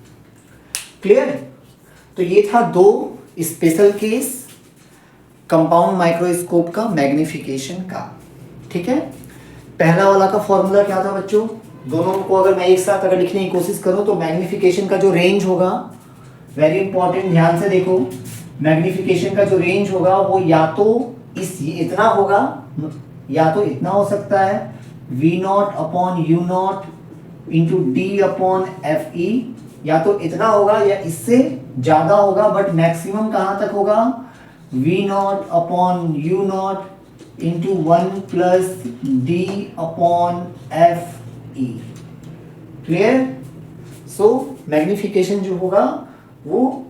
क्लियर है। तो ये था 2 स्पेशल केस कंपाउंड माइक्रोस्कोप का मैग्निफिकेशन का, ठीक है। पहला वाला का फॉर्मूला क्या था बच्चों, दोनों को अगर मैं एक साथ अगर लिखने की कोशिश करूं तो मैग्निफिकेशन का जो रेंज होगा, वेरी इंपॉर्टेंट, ध्यान से देखो, मैग्निफिकेशन का जो रेंज होगा वो या तो इतना होगा या तो इतना हो सकता है v naught upon u naught into d upon fe, या तो इतना होगा या इससे ज्यादा होगा, बट मैक्सिमम कहां तक होगा, v naught upon u naught into 1 plus d upon fe। Clear. सो मैग्निफिकेशन जो होगा वो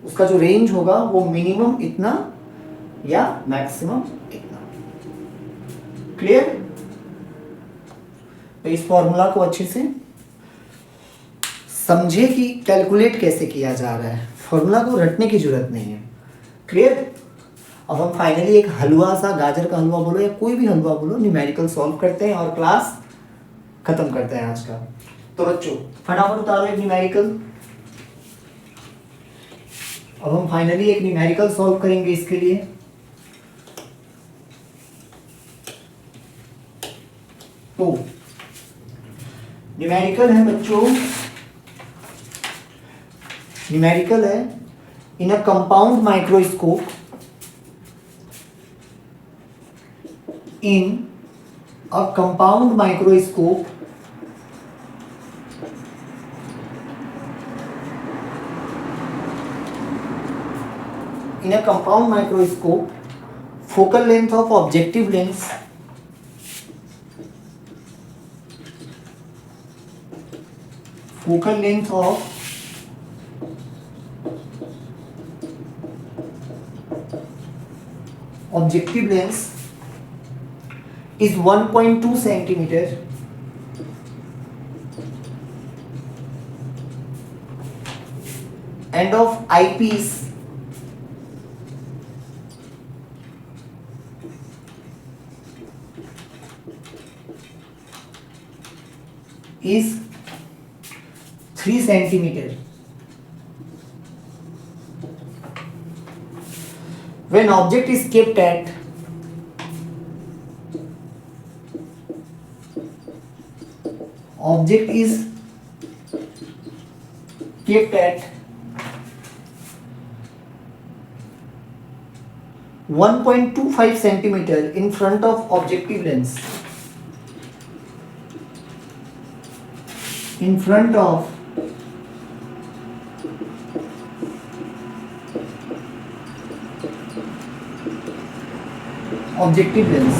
उसका जो रेंज होगा वो मिनिमम इतना या मैक्सिमम इतना। क्लियर। तो इस फॉर्मूला को अच्छे से समझे कि कैलकुलेट कैसे किया जा रहा है, फॉर्मूला को रटने की जरूरत नहीं है। क्लियर। अब हम फाइनली एक हलवा सा, गाजर का हलवा बोलो या कोई भी हलवा बोलो, न्यूमेरिकल सॉल्व करते हैं और क्लास खत्म करते हैं आज का। तो बच्चों फटाफट उतारो एक न्यूमेरिकल। अब हम फाइनली एक न्यूमेरिकल सॉल्व करेंगे इसके लिए। तो न्यूमेरिकल है बच्चों, न्यूमेरिकल है in a compound microscope, in a compound microscope focal length of objective lens is 1.2 centimeter and of eyepiece is 3 centimeter. When object is kept at object is kept at 1.25 centimeter in front of objective lens, in front of objective lens.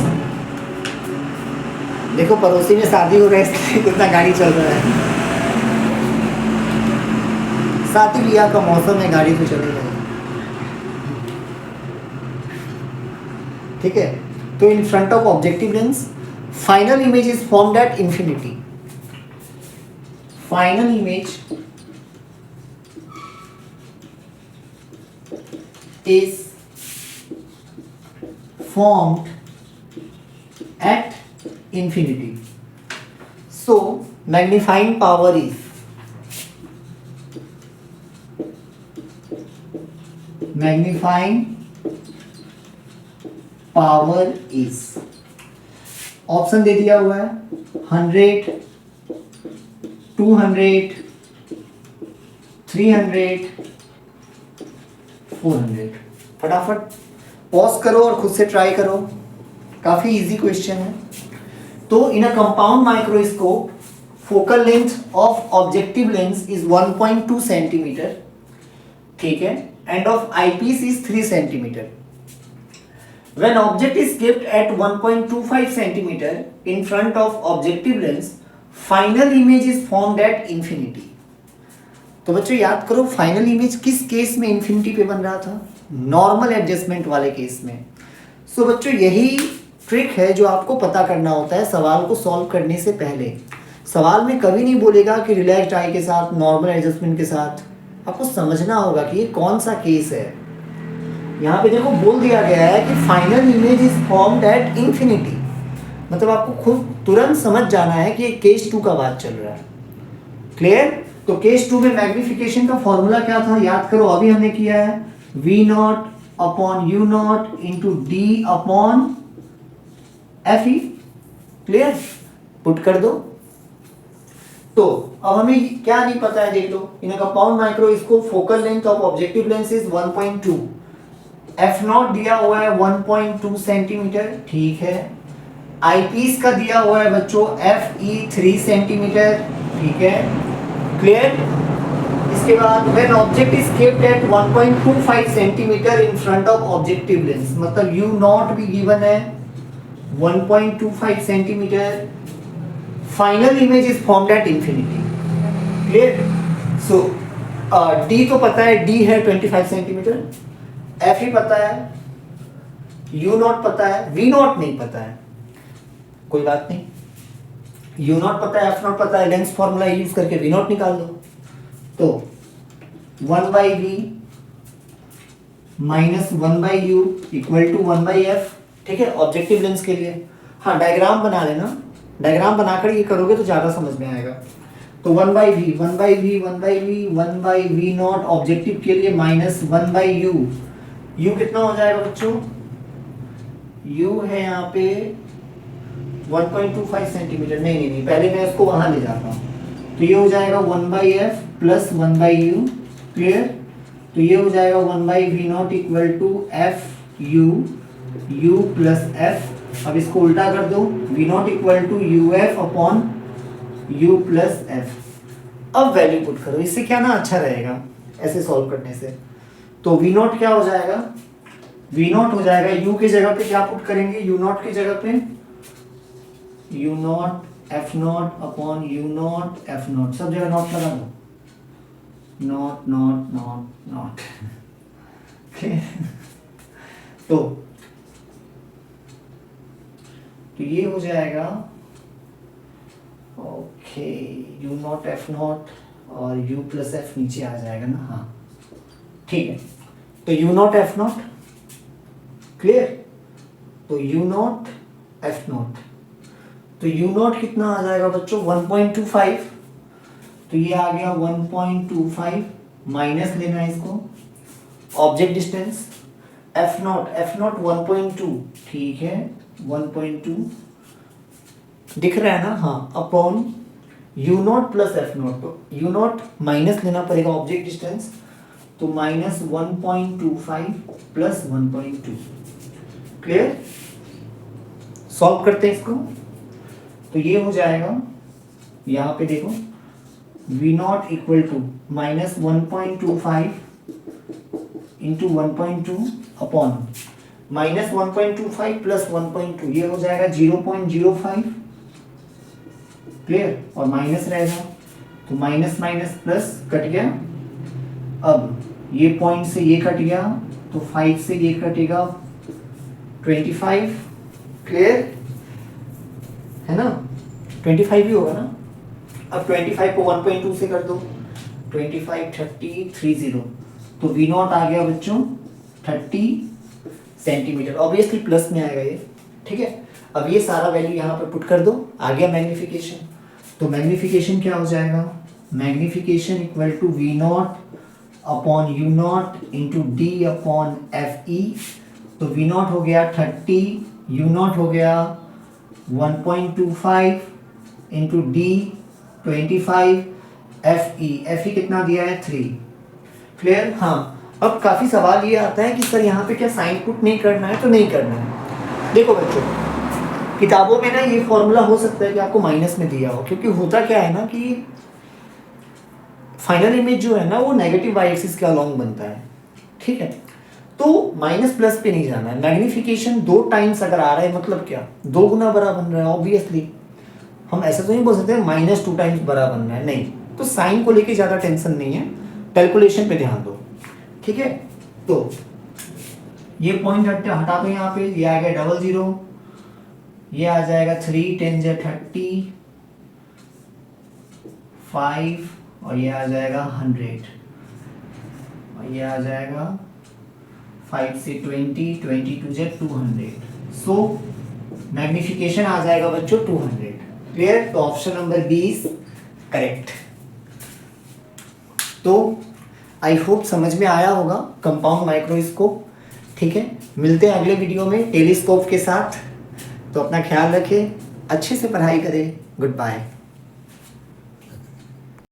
देखो पड़ोसी में शादी हो रहा है इसलिए कितना गाड़ी चल रहा है। शादी ब्याह का मौसम है, गाड़ी तो चलेगी। ठीक है, तो in front of objective lens final image is formed at infinity. Final image is formed at infinity. So magnifying power is option दे दिया हुआ है 100, 200, 300, 400। फटाफट पॉज करो और खुद से ट्राई करो, काफी इजी क्वेश्चन है। तो in a compound microscope focal length of objective lens is 1.2 centimetre, ठीक है, and of eyepiece is 3 centimetre. When object is kept at 1.25 centimeter in front of objective lens, final image is formed at infinity। तो बच्चों याद करो final image किस case में infinity पे बन रहा था, नॉर्मल एडजस्टमेंट वाले केस में। सो बच्चों यही ट्रिक है जो आपको पता करना होता है सवाल को सॉल्व करने से पहले। सवाल में कभी नहीं बोलेगा कि रिलैक्स्ड आई के साथ, नॉर्मल एडजस्टमेंट के साथ। आपको समझना होगा कि ये कौन सा केस है। यहाँ पे देखो बोल दिया गया है कि final image is formed at infinity, मतलब आपको खुद तुरंत समझ जाना है कि ये केस 2 का बात चल रहा है। क्लियर? तो केस 2 में मैग्निफिकेशन का फॉर्मूला क्या था, याद करो, अभी हमने किया है V0 upon U0 into D upon FE। Clear? Put कर दो। तो अब हमें क्या नहीं पता है, देख लो। In a compound microscope focal length of objective lens is 1.2, F0 दिया हुआ है 1.2 सेंटीमीटर, ठीक है। आईपीस का दिया हुआ है बच्चों FE 3 सेंटीमीटर, ठीक है। क्लियर? इसके बाद when object is kept at 1.25 centimetre in front of objective lens, मतलब U0 भी गिवन है 1.25 centimetre. Final image is formed at infinity. Clear? So D तो पता है, D है 25 सेंटीमीटर, FE पता है, U0 पता है, V0 नहीं पता है, कोई बात नहीं। U0 पता है, F0 पता है, लेंस फॉर्मूला यूज करके V0 निकाल दो। तो 1/V minus 1/U equal to 1/F, ठीक है, ऑब्जेक्टिव लेंस के लिए। हाँ, डायग्राम बना लेना, डायग्राम बनाकर ये करोगे तो ज़्यादा समझ में आएगा। तो 1/V 1/V 1/V 1/V0 objective के लिए माइनस 1/U। U कितना हो जाएगा बच्चों? U है यहाँ पे 1.25 सेंटीमीटर। नहीं, पहले मैं इसको वहां ले जाता हूँ। तो ये हो जाएगा 1/F प्लस 1/U। क्लियर? तो ये हो जाएगा 1/V0 equal to FU, U plus F। अब इसको उल्टा कर दो, V0 equal to UF upon U plus F। अब वैल्यू पुट करो, इससे क्या ना अच्छा रहेगा ऐसे सॉल्व करने से। तो V0 क्या हो जाएगा? V0 हो जाएगा U की जगह पे क्या पुट करेंगे, U0 की जगह पे U0 F0 upon U0 F0, सब जगह नॉट लगा दो, नॉट। तो ये हो जाएगा ओके, U0 F0 और U प्लस F नीचे आ जाएगा ना, हाँ ठीक है। तो U0 F0 क्लियर? तो U0 F0, तो U0 कितना आ जाएगा बच्चों 1.25, तो ये आ गया 1.25, माइनस लेना है इसको, ऑब्जेक्ट डिस्टेंस F0 1.2, ठीक है 1.2 दिख रहा है ना, हाँ, अपॉन U0 प्लस F0, तो U0 माइनस लेना पड़ेगा ऑब्जेक्ट डिस्टेंस, तो माइनस 1.25 प्लस 1.2। क्लियर? सॉल्व करते हैं इसको। तो ये हो जाएगा, यहाँ पे देखो V0 equal to minus 1.25 into 1.2 upon minus 1.25 plus 1.2 ये हो जाएगा 0.05, क्लियर, और माइनस रहेगा तो माइनस माइनस प्लस कट गया। अब ये पॉइंट से ये कट गया तो 5 से ये कटेगा 25, क्लियर है ना, 25 ही होगा ना। अब 25 को 1.2 से कर दो, 25 30 30, तो V नॉट आ गया बच्चों 30 सेंटीमीटर, ऑब्वियसली प्लस में आएगा ये, ठीक है। अब ये सारा वैल्यू यहाँ पर पुट कर दो, आ गया मैग्नीफिकेशन। तो मैग्नीफिकेशन क्या हो जाएगा, magnification equal to V naught upon U naught into D upon FE। तो V नॉट हो गया 30, U नॉट हो गया 1.25 इंटू D 25, FE कितना दिया है 3, क्लियर। हाँ, अब काफ़ी सवाल ये आता है कि सर यहाँ पे क्या साइन पुट नहीं करना है, तो नहीं करना है। देखो बच्चों, किताबों में ना ये फॉर्मूला हो सकता है कि आपको माइनस में दिया हो, क्योंकि होता क्या है ना कि फाइनल इमेज जो है ना वो नेगेटिव वाई एक्सिस के अलोंग बनता है, ठीक है। तो माइनस प्लस पे नहीं जाना है। मैग्नीफिकेशन 2 टाइम्स अगर आ रहा है मतलब क्या, 2 गुना बड़ा बन रहा है, ऑब्वियसली हम ऐसा तो नहीं बोल सकते -2 टाइम्स बड़ा बन रहा है, नहीं। तो साइन को लेके ज़्यादा टेंशन नहीं है, कैलकुलेशन पे ध्यान दो, ठीक है। तो ये पॉइंट हटा दो यहाँ पे, ये आ गया 00, ये आ जाएगा 3 10 30 5, और ये आ जाएगा 100, और ये आ जाएगा 5 से 20 22 200। सो मैग्नीफिकेशन आ जाएगा बच्चों 200, क्लियर। तो option number B is correct. तो आई होप समझ में आया होगा कंपाउंड माइक्रोस्कोप, ठीक है। मिलते हैं अगले वीडियो में टेलीस्कोप के साथ। तो अपना ख्याल रखें, अच्छे से पढ़ाई करें, गुड बाय।